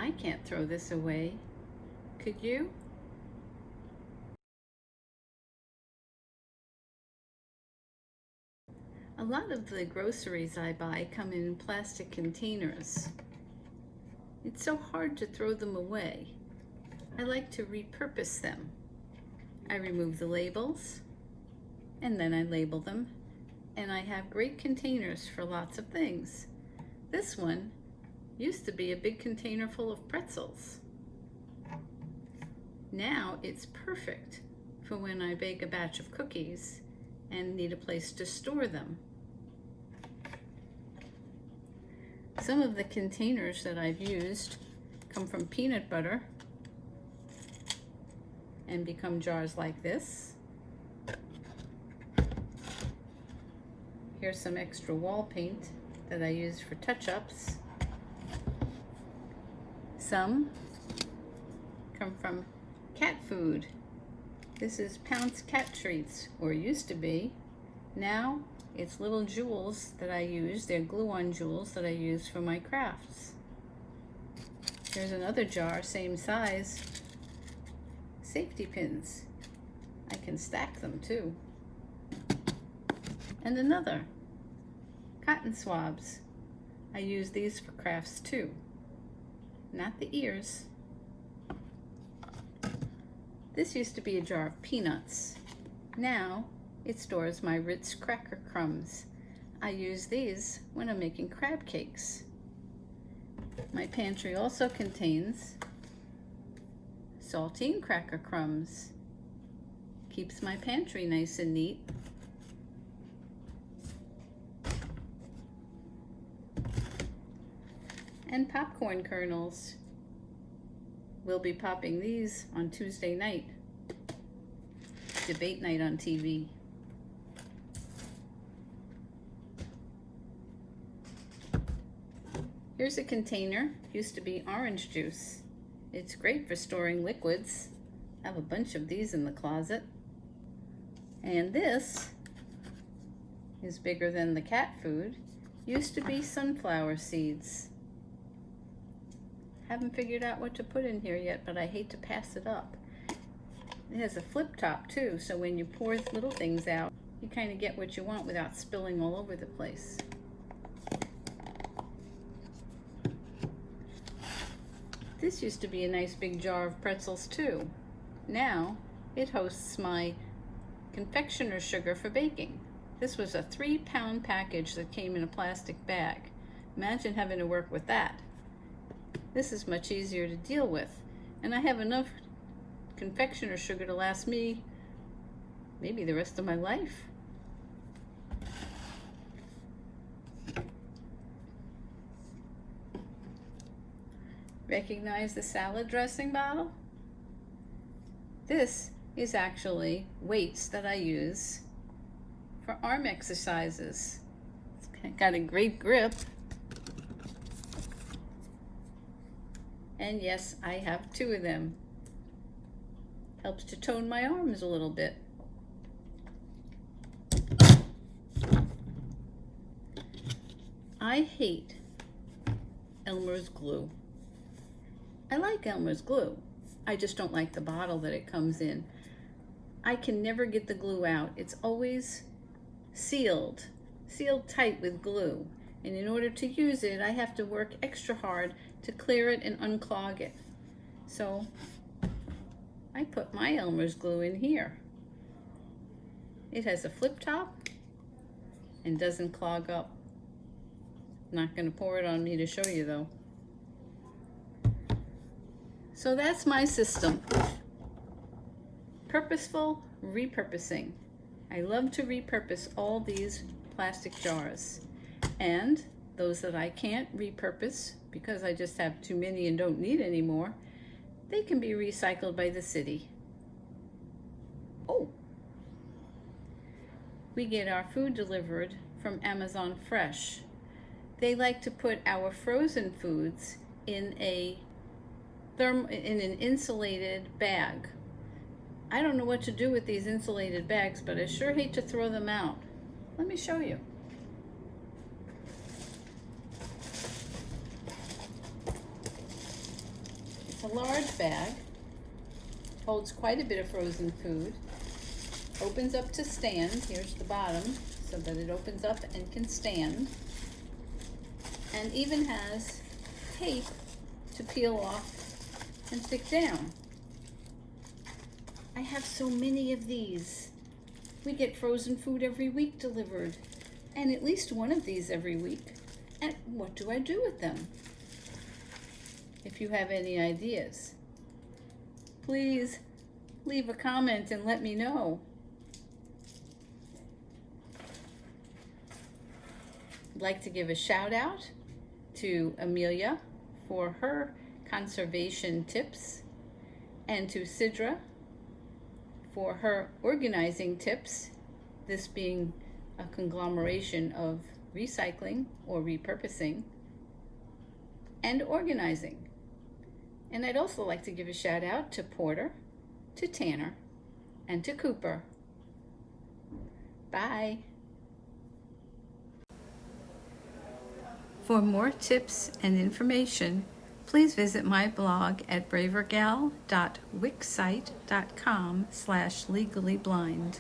I can't throw this away. Could you? A lot of the groceries I buy come in plastic containers. It's so hard to throw them away. I like to repurpose them. I remove the labels, and then I label them, and I have great containers for lots of things. This one used to be a big container full of pretzels. Now it's perfect for when I bake a batch of cookies and need a place to store them. Some of the containers that I've used come from peanut butter and become jars like this. Here's some extra wall paint that I use for touch-ups. Some come from cat food. This is Pounce cat treats, or used to be. Now it's little jewels that I use. They're glue-on jewels that I use for my crafts. Here's another jar, same size. Safety pins. I can stack them too. And another. Cotton swabs. I use these for crafts too. Not the ears. This used to be a jar of peanuts. Now it stores my Ritz cracker crumbs. I use these when I'm making crab cakes. My pantry also contains saltine cracker crumbs. Keeps my pantry nice and neat. And popcorn kernels. We'll be popping these on Tuesday night. Debate night on TV. Here's a container. Used to be orange juice. It's great for storing liquids. I have a bunch of these in the closet. And this is bigger than the cat food. Used to be sunflower seeds. Haven't figured out what to put in here yet, but I hate to pass it up. It has a flip top too, so when you pour little things out, you kind of get what you want without spilling all over the place. This used to be a nice big jar of pretzels too. Now it hosts my confectioner's sugar for baking. This was a 3-pound package that came in a plastic bag. Imagine having to work with that. This is much easier to deal with, and I have enough confectioner's sugar to last me maybe the rest of my life. Recognize the salad dressing bottle? This is actually weights that I use for arm exercises. It's got a great grip. And yes, I have 2 of them. Helps to tone my arms a little bit. I hate Elmer's glue. I like Elmer's glue. I just don't like the bottle that it comes in. I can never get the glue out. It's always sealed tight with glue. And in order to use it, I have to work extra hard to clear it and unclog it. So I put my Elmer's glue in here. It has a flip top and doesn't clog up. Not going to pour it on me to show you though. So that's my system. Purposeful repurposing. I love to repurpose all these plastic jars. And those that I can't repurpose because I just have too many and don't need any more, they can be recycled by the city. Oh, we get our food delivered from Amazon Fresh. They like to put our frozen foods in an insulated bag. I don't know what to do with these insulated bags, but I sure hate to throw them out. Let me show you. It's a large bag, holds quite a bit of frozen food, opens up to stand. Here's the bottom so that it opens up and can stand, and even has tape to peel off and stick down. I have so many of these. We get frozen food every week delivered, and at least one of these every week. And what do I do with them? If you have any ideas, please leave a comment and let me know. I'd like to give a shout out to Amelia for her conservation tips, and to Sidra for her organizing tips, this being a conglomeration of recycling or repurposing and organizing. And I'd also like to give a shout out to Porter, to Tanner, and to Cooper. Bye. For more tips and information, please visit my blog at bravergal.wixsite.com/legally blind.